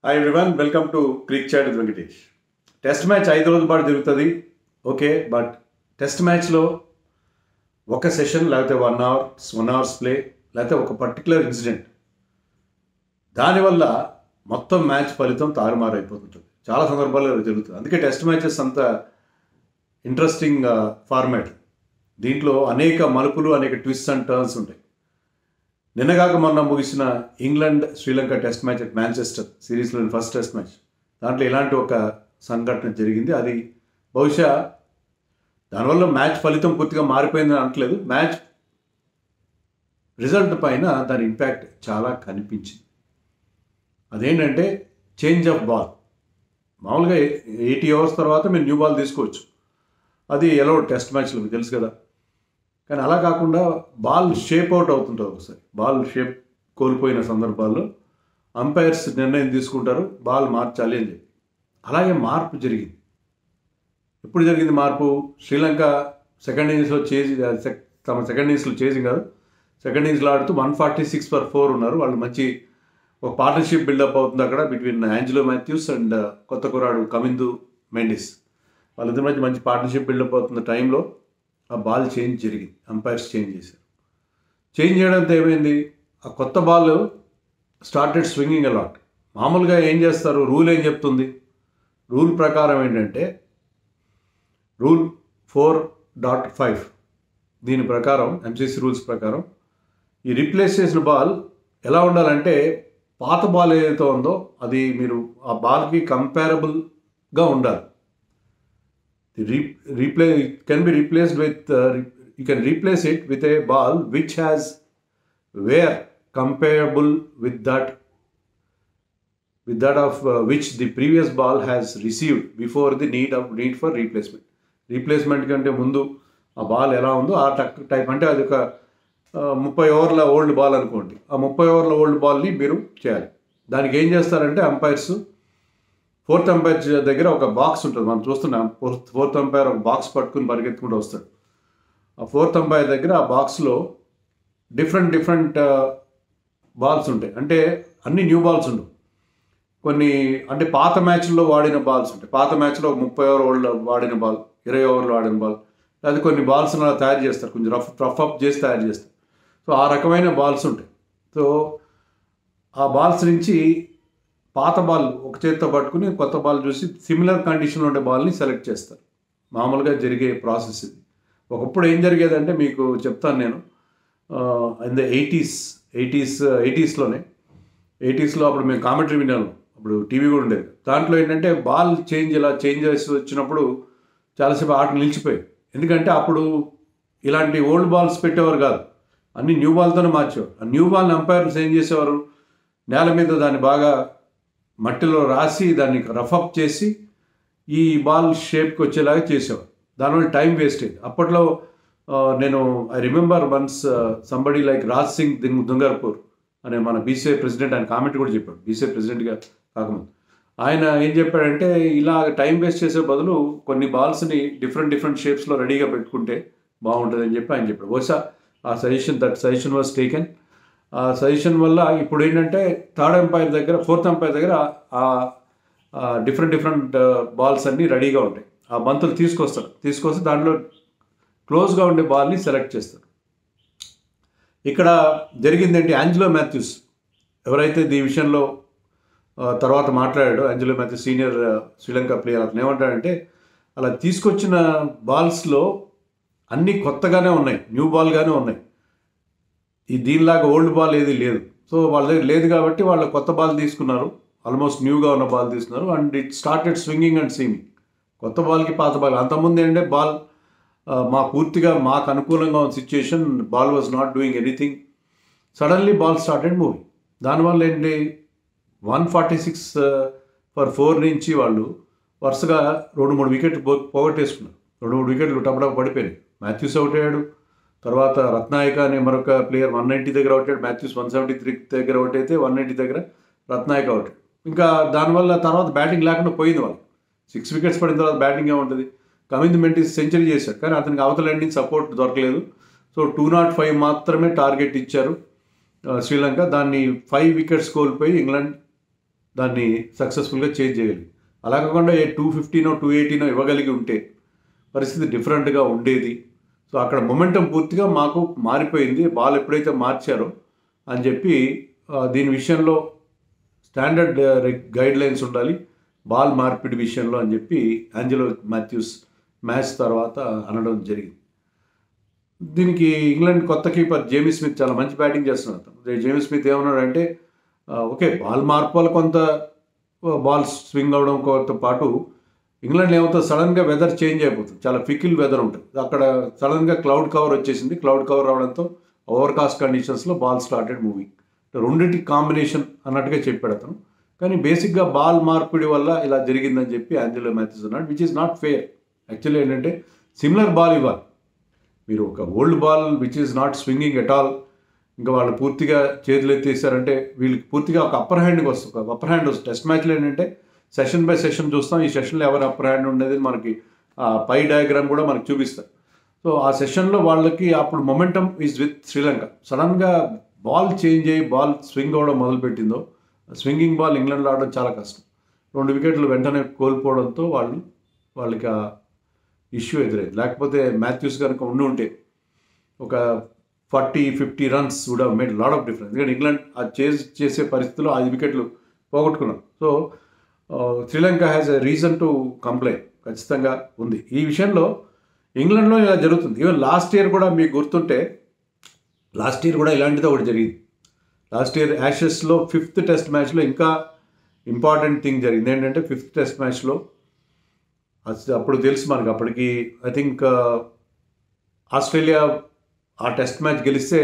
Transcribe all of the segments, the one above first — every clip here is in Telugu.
Hi everyone, welcome to crick chat with Venkatesh. Test match 5 రోజుల పాటు జరుగుతుంది. ఓకే, బట్ టెస్ట్ మ్యాచ్లో ఒక సెషన్ లేకపోతే 1 అవర్స్ ప్లే లేకపోతే ఒక పర్టికులర్ ఇన్సిడెంట్, దానివల్ల మొత్తం మ్యాచ్ ఫలితం తారుమారు అయిపోతుంటుంది. చాలా సందర్భాల్లో జరుగుతుంది. అందుకే టెస్ట్ మ్యాచెస్ అంత ఇంట్రెస్టింగ్ ఫార్మాట్. దీంట్లో అనేక మలుపులు, అనేక ట్విస్ట్ అండ్ టర్న్స్ ఉంటాయి. నిన్నగాక మొన్న ముగిసిన England Sri Lanka test match at Manchester సిరీస్లోని ఫస్ట్ టెస్ట్ మ్యాచ్, దాంట్లో ఇలాంటి ఒక సంఘటన జరిగింది. అది బహుశా దానివల్ల మ్యాచ్ ఫలితం పూర్తిగా మారిపోయిందని అనట్లేదు, మ్యాచ్ రిజల్ట్ పైన దాని ఇంపాక్ట్ చాలా కనిపించింది. అదేంటంటే చేంజ్ ఆఫ్ బాల్. మామూలుగా 80 అవర్స్ తర్వాత మీరు న్యూ బాల్ తీసుకోవచ్చు, అది ఎలా టెస్ట్ మ్యాచ్లో మీకు తెలుసు కదా. కానీ అలా కాకుండా బాల్ షేప్ అవుట్ అవుతుంటుంది. ఒకసారి బాల్ షేప్ కోల్పోయిన సందర్భాల్లో అంపైర్స్ నిర్ణయం తీసుకుంటారు, బాల్ మార్చాలి అని చెప్పి. అలాగే మార్పు జరిగింది. ఎప్పుడు జరిగింది మార్పు? శ్రీలంక సెకండ్ ఇన్నింగ్స్లో తమ సెకండ్ ఇన్నింగ్స్లో చేసింగ్ కాదు, సెకండ్ ఇన్నింగ్స్లో ఆడుతూ 146 for 4 ఉన్నారు. వాళ్ళు మంచి ఒక పార్ట్నర్షిప్ బిల్డప్ అవుతుంది అక్కడ బిట్వీన్ యాంజెలో మాథ్యూస్ అండ్ కొత్త కుర్రాడు కమిందు మెండిస్. వాళ్ళిద్దరి మధ్య మంచి పార్ట్నర్షిప్ బిల్డప్ అవుతున్న టైంలో ఆ బాల్ చేంజ్ జరిగింది. అంపైర్స్ చేంజ్ చేశారు. చేంజ్ చేయడంతో ఏమైంది, ఆ కొత్త బాల్ స్టార్టెడ్ స్వింగింగ్ అలాట్. మామూలుగా ఏం చేస్తారు, రూల్ ఏం చెప్తుంది? రూల్ ప్రకారం ఏంటంటే రూల్ 4.5, దీని ప్రకారం ఎంసీసీ రూల్స్ ప్రకారం ఈ రీప్లేస్ చేసిన బాల్ ఎలా ఉండాలంటే, పాత బాల్ ఏదైతే ఉందో అది మీరు ఆ బాల్కి కంపారబుల్గా ఉండాలి. It can be replaced with you can replace it with a ball which has wear comparable with that of which the previous ball has received before the need for replacement. Replacement కంటే ముందు ఆ బాల్ ఎలా ఉందో ఆ టైప్. అంటే అది ఒక 30 ఓవర్ల ఓల్డ్ బాల్ అనుకోండి, ఆ 30 ఓవర్ల ఓల్డ్ బాల్ని మీరు చేయాలి. దానికి ఏం చేస్తారంటే అంపైర్స్, ఫోర్త్ అంపైర్ దగ్గర ఒక బాక్స్ ఉంటుంది, మనం చూస్తున్నాం. ఫోర్త్ అంపైర్ ఒక బాక్స్ పట్టుకుని పరిగెత్తుకుంటూ వస్తాడు. ఆ ఫోర్త్ అంపైర్ దగ్గర ఆ బాక్స్లో డిఫరెంట్ బాల్స్ ఉంటాయి. అంటే అన్ని న్యూ బాల్స్ ఉండవు, కొన్ని అంటే పాత మ్యాచ్లో వాడిన బాల్స్ ఉంటాయి. పాత మ్యాచ్లో 30 ఓవర్ ఓల్డ్ వాడిన బాల్, 20 ఓవర్లు వాడిన బాల్, అది కొన్ని బాల్స్ అలా తయారు చేస్తారు, కొంచెం రఫ్ అప్ చేసి తయారు చేస్తారు. సో ఆ రకమైన బాల్స్ ఉంటాయి. సో ఆ బాల్స్ నుంచి పాత బాల్ ఒక చేతితో పట్టుకుని కొత్త బాల్ చూసి సిమిలర్ కండిషన్లో ఉండే బాల్ని సెలెక్ట్ చేస్తారు. మామూలుగా జరిగే ప్రాసెస్ ఇది. ఒకప్పుడు ఏం జరిగేదంటే మీకు చెప్తాను నేను. ఇన్ ద 80స్లోనే అప్పుడు మేము కామెంటరీ విన్నాను, అప్పుడు టీవీ కూడా ఉండేది. దాంట్లో ఏంటంటే బాల్ ఇలా చేంజ్ చేసి వచ్చినప్పుడు చాలాసేపు ఆట నిలిచిపోయాయి. ఎందుకంటే అప్పుడు ఇలాంటి ఓల్డ్ బాల్స్ పెట్టేవారు కాదు, అన్ని న్యూ బాల్తోనే మార్చేవారు. ఆ న్యూ బాల్ని అంపైర్స్ ఏం చేసేవారు, నేల మీద దాన్ని బాగా మట్టిలో రాసి దాన్ని రఫప్ చేసి ఈ బాల్ షేప్కి వచ్చేలాగా చేసేవారు. దానివల్ల టైం వేస్ట్ అయింది. అప్పట్లో నేను I remember once somebody like Raj Singh Dungarpur అనే మన బీసీఐ ప్రెసిడెంట్, ఆయన కామెంట్ కూడా చెప్పాడు, బీసీఐ ప్రెసిడెంట్గా కాకముందు. ఆయన ఏం చెప్పాడంటే, ఇలా టైం వేస్ట్ చేసే బదులు కొన్ని బాల్స్ని డిఫరెంట్ షేప్స్లో రెడీగా పెట్టుకుంటే బాగుంటుంది అని చెప్పి ఆయన చెప్పాడు. బహుశా ఆ సజెషన్ వాజ్ టేకెన్. ఆ సజెషన్ వల్ల ఇప్పుడు ఏంటంటే ఫోర్త్ అంపైర్ దగ్గర డిఫరెంట్ బాల్స్ అన్నీ రెడీగా ఉంటాయి. ఆ బంతులు తీసుకొస్తే దాంట్లో క్లోజ్గా ఉండే బాల్ని సెలెక్ట్ చేస్తారు. ఇక్కడ జరిగిందేంటి, యాంజెలో మాథ్యూస్ ఎవరైతే ఈ విషయంలో తర్వాత మాట్లాడాడో, Angelo Mathews senior Sri Lanka player, అతను ఏమంటాడంటే, అలా తీసుకొచ్చిన బాల్స్లో అన్నీ కొత్తగానే ఉన్నాయి, న్యూ బాల్గానే ఉన్నాయి. దీనిలాగా ఓల్డ్ బాల్ ఏది లేదు. సో వాళ్ళ దగ్గర లేదు కాబట్టి వాళ్ళు కొత్త బాల్ తీసుకున్నారు, ఆల్మోస్ట్ న్యూగా ఉన్న బాల్ తీసుకున్నారు. And it started swinging and seaming. కొత్త బాల్కి పాత బాల్, అంతకుముందు ఏంటంటే బాల్ మాకు అనుకూలంగా ఉన్న situation, ball was not doing anything. Suddenly ball started moving. దానివల్ల ఏంటి, 146 for 4 నుంచి వాళ్ళు వరుసగా 2-3 వికెట్లు పోగొట్టేసుకున్నారు. 2-3 వికెట్లు టపటప్ పడిపోయినాయి. మాథ్యూస్ అవుట్ అయ్యాడు, తర్వాత రత్నాయక అనే మరొక ప్లేయర్ 190 దగ్గర అవుట్ అయ్యాడు. మాథ్యూస్ 173 దగ్గర అవుట్ అయితే 190 దగ్గర రత్నాయక అవుట్. ఇంకా దానివల్ల తర్వాత బ్యాటింగ్ లేకుండా పోయింది వాళ్ళు. 6 వికెట్స్ పడిన తర్వాత బ్యాటింగ్ ఏముంటుంది. కమిందు మెండిస్ సెంచరీ చేశాడు, కానీ అతనికి అవతల ఎండింగ్ సపోర్ట్ దొరకలేదు. సో 205 మాత్రమే టార్గెట్ ఇచ్చారు శ్రీలంక. దాన్ని 5 వికెట్స్ కోల్పోయి ఇంగ్లాండ్ దాన్ని సక్సెస్ఫుల్గా చేంజ్ చేయగలిగి. అలా కాకుండా 215 218 ఇవ్వగలిగి ఉంటే పరిస్థితి డిఫరెంట్గా ఉండేది. సో అక్కడ మొమెంటం పూర్తిగా మాకు మారిపోయింది బాల్ ఎప్పుడైతే మార్చారో అని చెప్పి దీని విషయంలో స్టాండర్డ్ గైడ్ లైన్స్ ఉండాలి బాల్ మార్పిడి విషయంలో అని చెప్పి ఆంజెలో మాథ్యూస్ మ్యాచ్ తర్వాత అనడం జరిగింది. దీనికి ఇంగ్లాండ్ కొత్త కీపర్ జేమీ స్మిత్ చాలా మంచి బ్యాటింగ్ చేస్తున్నారు. జేమీ స్మిత్ ఏమన్నాడంటే ఓకే బాల్ మార్పాలు కొంత బాల్ స్వింగ్ అవడంతో పాటు ఇంగ్లాండ్ ఏమవుతుంది సడన్గా వెదర్ చేంజ్ అయిపోతుంది, చాలా ఫికిల్ వెదర్ ఉంటుంది. అక్కడ సడన్గా క్లౌడ్ కవర్ వచ్చేసింది. క్లౌడ్ కవర్ రావడంతో ఓవర్కాస్ట్ కండిషన్స్లో బాల్ స్టార్టెడ్ మూవింగ్. రెండింటి కాంబినేషన్ అన్నట్టుగా చెప్పాడు అతను. కానీ బేసిక్గా బాల్ మార్పిడి వల్ల ఇలా జరిగిందని చెప్పి ఆంజెలో మాథ్యూస్ అన్నాడు, which is not fair. Actually ఏంటంటే సిమిలర్ బాల్ ఇవ్వాలి. మీరు ఒక old ball which is not swinging at all, ఇంకా వాళ్ళు పూర్తిగా చేతులు ఎత్తేసారంటే వీళ్ళకి పూర్తిగా ఒక అప్పర్ హ్యాండ్కి వస్తుంది. ఒక అప్పర్ హ్యాండ్ వస్తుంది. టెస్ట్ మ్యాచ్లో ఏంటంటే సెషన్ బై సెషన్ చూస్తాం. ఈ సెషన్లో ఎవరు అప్పర్ హ్యాండ్ ఉండేది మనకి పై డయాగ్రామ్ కూడా మనకి చూపిస్తారు. సో ఆ సెషన్లో వాళ్ళకి అప్పుడు మొమెంటం ఈజ్ విత్ శ్రీలంక. సడన్గా బాల్ చేంజ్ అయ్యి బాల్ స్వింగ్ అవ్వడం మొదలుపెట్టిందో, స్వింగింగ్ బాల్ ఇంగ్లాండ్లో ఆడడం చాలా కష్టం. 2 వికెట్లు వెంటనే కోల్పోవడంతో వాళ్ళకి ఆ ఇష్యూ ఎదురైంది. లేకపోతే మాథ్యూస్ కనుక ఉంటే ఒక 40-50 runs would have made lot of difference. ఎందుకంటే ఇంగ్లాండ్ ఆ చేసే పరిస్థితిలో 5 వికెట్లు పోగొట్టుకున్నాం. So Sri Lanka has a reason to complaint ఖచ్చితంగా ఉంది. ఈ విషయంలో ఇంగ్లాండ్లో ఇలా జరుగుతుంది. ఈవెన్ లాస్ట్ ఇయర్ కూడా మీకు గుర్తుంటే లాస్ట్ ఇయర్ కూడా ఇలాంటిది ఒకటి జరిగింది. లాస్ట్ ఇయర్ యాషెస్లో 5th టెస్ట్ మ్యాచ్లో ఇంకా ఇంపార్టెంట్ థింగ్ జరిగింది. ఏంటంటే 5th టెస్ట్ మ్యాచ్లో అప్పుడు తెలుసు మనకు, అప్పటికి ఐ థింక్ ఆస్ట్రేలియా ఆ టెస్ట్ మ్యాచ్ గెలిస్తే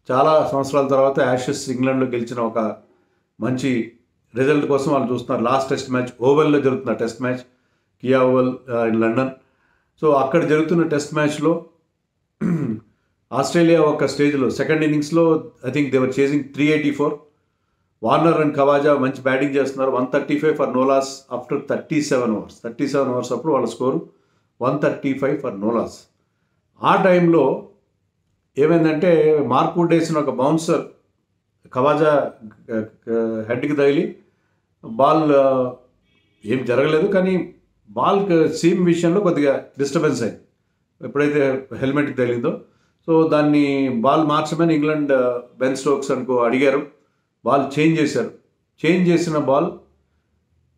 చాలా సంవత్సరాల తర్వాత యాషెస్ ఇంగ్లాండ్లో గెలిచిన ఒక మంచి రిజల్ట్ కోసం వాళ్ళు చూస్తున్నారు. లాస్ట్ టెస్ట్ మ్యాచ్ ఓవెల్లో జరుగుతున్న test match, Kia Oval in London. So అక్కడ జరుగుతున్న టెస్ట్ మ్యాచ్లో ఆస్ట్రేలియా ఒక స్టేజ్లో సెకండ్ ఇన్నింగ్స్లో I think they are chasing 384. Warner and Khawaja మంచి బ్యాటింగ్ చేస్తున్నారు. 135 for no loss after 37 overs. 37 overs అప్పుడు వాళ్ళ స్కోరు 135 ఫర్ నో లాస్. ఆ టైంలో ఏమైందంటే మార్క్వుడ్ వేసిన ఒక బౌన్సర్ కవాజా హెడ్కి తగిలి బాల్ ఏం జరగలేదు, కానీ బాల్ సీమ్ విషయంలో కొద్దిగా డిస్టర్బెన్స్ అయింది ఎప్పుడైతే హెల్మెట్కి తగిలిందో. సో దాన్ని బాల్ మార్చమని ఇంగ్లాండ్ బెన్ స్టోక్స్ అడిగారు. బాల్ చేంజ్ చేశారు. చేంజ్ చేసిన బాల్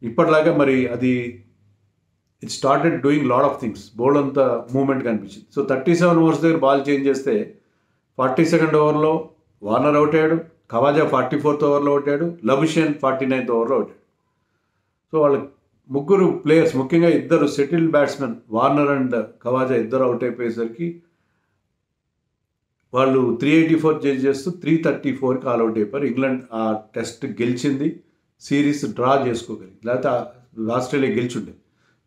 ఇప్పటిలాగా మరి అది it started doing lot of things. బోల్డ్ అంతా మూవ్మెంట్ కనిపించింది. సో 37 ఓవర్స్ దగ్గర బాల్ చేంజ్ చేస్తే 42nd ఓవర్లో వార్నర్ అవుట్ అయ్యాడు, కవాజా 44th ఓవర్లో అవుట్ అయ్యాడు, లబుషేన్ 49th ఓవర్లో అవుట్ అయ్యాడు. సో వాళ్ళ ముగ్గురు ప్లేయర్స్, ముఖ్యంగా ఇద్దరు settled batsmen Warner and Khawaja ఇద్దరు అవుట్ అయిపోయేసరికి వాళ్ళు 384 చేంజ్ చేస్తూ 334కి ఆల్అవుట్ అయిపోయారు. ఇంగ్లాండ్ ఆ టెస్ట్ గెలిచింది, సిరీస్ డ్రా చేసుకోగలిగింది. లేకపోతే ఆస్ట్రేలియా గెలిచుండేది.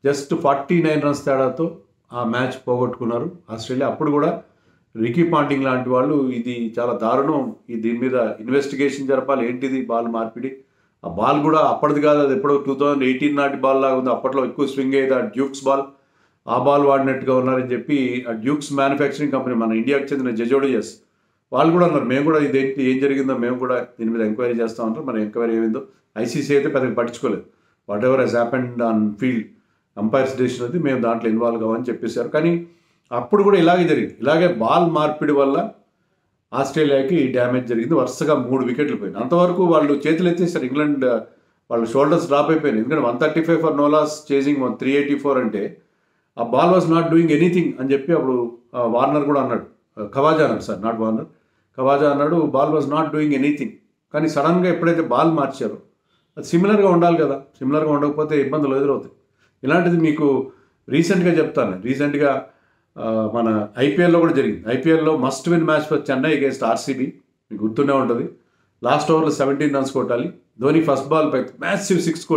జస్ట్ 49 రన్స్ తేడాతో ఆ మ్యాచ్ పోగొట్టుకున్నారు ఆస్ట్రేలియా. అప్పుడు కూడా రికీ పాంటింగ్ లాంటి వాళ్ళు ఇది చాలా దారుణం, దీని మీద ఇన్వెస్టిగేషన్ జరపాలి, ఏంటిది బాల్ మార్పిడి, ఆ బాల్ కూడా అప్పటిది కాదు, అది ఎప్పుడో 2018 నాటి బాల్ లాగా ఉంది. అప్పట్లో ఎక్కువ స్వింగ్ అయ్యేది, ఆ డ్యూక్స్ బాల్, ఆ బాల్ వాడినట్టుగా ఉన్నారని చెప్పి ఆ డ్యూక్స్ మ్యానుఫ్యాక్చరింగ్ కంపెనీ మన ఇండియాకి చెందిన జెజోడియస్ వాళ్ళు కూడా అన్నారు, మేము కూడా ఇదేంటి ఏం జరిగిందో మేము కూడా దీని మీద ఎంక్వైరీ చేస్తాం అంటారు. మరి ఎంక్వైరీ ఏమైందో ఐసీసీ అయితే పెద్దగా పట్టించుకోలేదు. Whatever has happened on field umpire's decision అది మేము దాంట్లో ఇన్వాల్వ్ కావని చెప్పేశారు. కానీ అప్పుడు కూడా ఇలాగే జరిగింది. ఇలాగే బాల్ మార్పిడి వల్ల ఆస్ట్రేలియాకి డ్యామేజ్ జరిగింది. వరుసగా 3 వికెట్లు పోయింది. అంతవరకు వాళ్ళు చేతులు ఎత్తేసారు. ఇంగ్లాండ్ వాళ్ళు షోల్డర్స్ డ్రాప్ అయిపోయింది. ఎందుకంటే 135 ఫర్ నో లాస్ చేసింగ్ 384 అంటే ఆ ball was not doing anything అని చెప్పి అప్పుడు వార్నర్ కూడా అన్నాడు, కవాజా అన్నాడు, సార్ నాట్ వార్నర్, కవాజా అన్నాడు ball was not doing anything. కానీ సడన్గా ఎప్పుడైతే బాల్ మార్చారో అది సిమిలర్గా ఉండాలి కదా, సిమిలర్గా ఉండకపోతే ఇబ్బందులు ఎదురవుతాయి. ఇలాంటిది మీకు రీసెంట్గా చెప్తాను. రీసెంట్గా మన ఐపీఎల్లో కూడా జరిగింది. ఐపీఎల్లో must win match for Chennai against RCB, మీకు గుర్తుండే ఉంటుంది. లాస్ట్ ఓవర్లో 17 రన్స్ కొట్టాలి. ధోని ఫస్ట్ బాల్ పై మ్యాసివ్ 6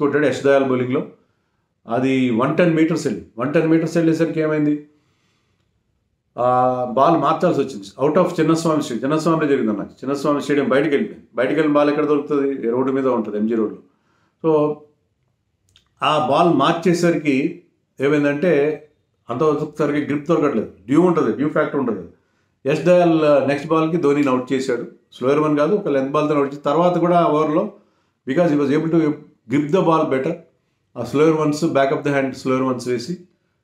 కొట్టాడు యష్ దయాల్ బౌలింగ్లో. అది 110 మీటర్స్ వెళ్ళి 110 మీటర్స్ వెళ్ళేసరికి ఏమైంది, బాల్ మార్చాల్సి వచ్చింది. అవుట్ ఆఫ్ చిన్నస్వామి స్టేడియం, చిన్నస్వామిలో జరిగింది మ్యాచ్. చిన్నస్వామి స్టేడియం బయటకు వెళ్ళిన బాల్ ఎక్కడ దొరుకుతుంది, రోడ్డు మీద ఉంటుంది, ఎంజీ రోడ్లో. సో ఆ బాల్ మార్చేసరికి ఏమైందంటే అంతవరకు గ్రిప్ దొరకట్లేదు, డ్యూ ఫ్యాక్టర్ ఉంటుంది. యష్ దయాల్ నెక్స్ట్ బాల్కి ధోనిని అవుట్ చేశాడు. స్లోయర్ వన్ కాదు, ఒక లెంత్ బాల్తో వచ్చి తర్వాత కూడా ఆ ఓవర్లో because he was able to grip the ball better. ఆ slower ones back of the hand slower ones వేసి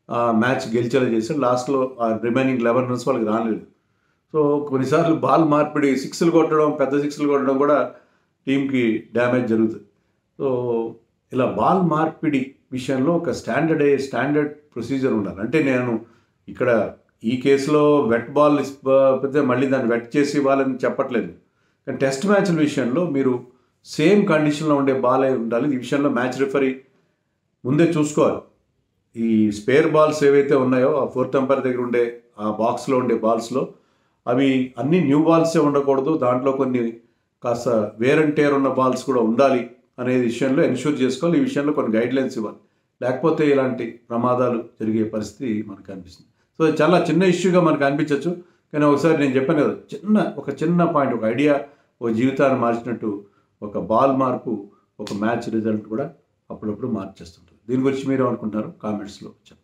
ఆ మ్యాచ్ గెలిచేలా చేశాడు. లాస్ట్లో ఆ రిమైనింగ్ 11 రన్స్ వాళ్ళకి రాలేదు. సో కొన్నిసార్లు బాల్ మార్పిడి సిక్స్లు కొట్టడం, పెద్ద సిక్స్లు కొట్టడం కూడా టీంకి డ్యామేజ్ జరుగుతుంది. సో ఇలా బాల్ మార్పిడి విషయంలో ఒక స్టాండర్డ్ ప్రొసీజర్ ఉండాలి. అంటే నేను ఇక్కడ ఈ కేసులో వెట్ బాల్ ఇస్తే మళ్ళీ దాన్ని వెట్ చేసి ఇవ్వాలని చెప్పట్లేదు. కానీ టెస్ట్ మ్యాచ్ల విషయంలో మీరు సేమ్ కండిషన్లో ఉండే బాల్ అయి ఉండాలి. ఈ విషయంలో మ్యాచ్ రిఫరీ ముందే చూసుకోవాలి. ఈ స్పేర్ బాల్స్ ఏవైతే ఉన్నాయో ఆ ఫోర్త్ అంపైర్ దగ్గర ఉండే ఆ బాక్స్లో ఉండే బాల్స్లో అవి అన్ని న్యూ బాల్సే ఉండకూడదు, దాంట్లో కొన్ని కాస్త వేర్ అండ్ టేర్ ఉన్న బాల్స్ కూడా ఉండాలి అనే విషయంలో ఎన్ష్యూర్ చేసుకోవాలి. ఈ విషయంలో కొన్ని గైడ్లైన్స్ ఇవ్వాలి, లేకపోతే ఇలాంటి ప్రమాదాలు జరిగే పరిస్థితి మనకు అనిపిస్తుంది. సో చాలా చిన్న ఇష్యూగా మనకు అనిపించవచ్చు, కానీ ఒకసారి నేను చెప్పాను కదా, ఒక చిన్న పాయింట్, ఒక ఐడియా ఒక జీవితాన్ని మార్చినట్టు ఒక బాల్ మార్పు ఒక మ్యాచ్ రిజల్ట్ కూడా అప్పుడప్పుడు మార్చేస్తుంటుంది. దీని గురించి మీరు అనుకుంటారు కామెంట్స్లో చెప్పండి.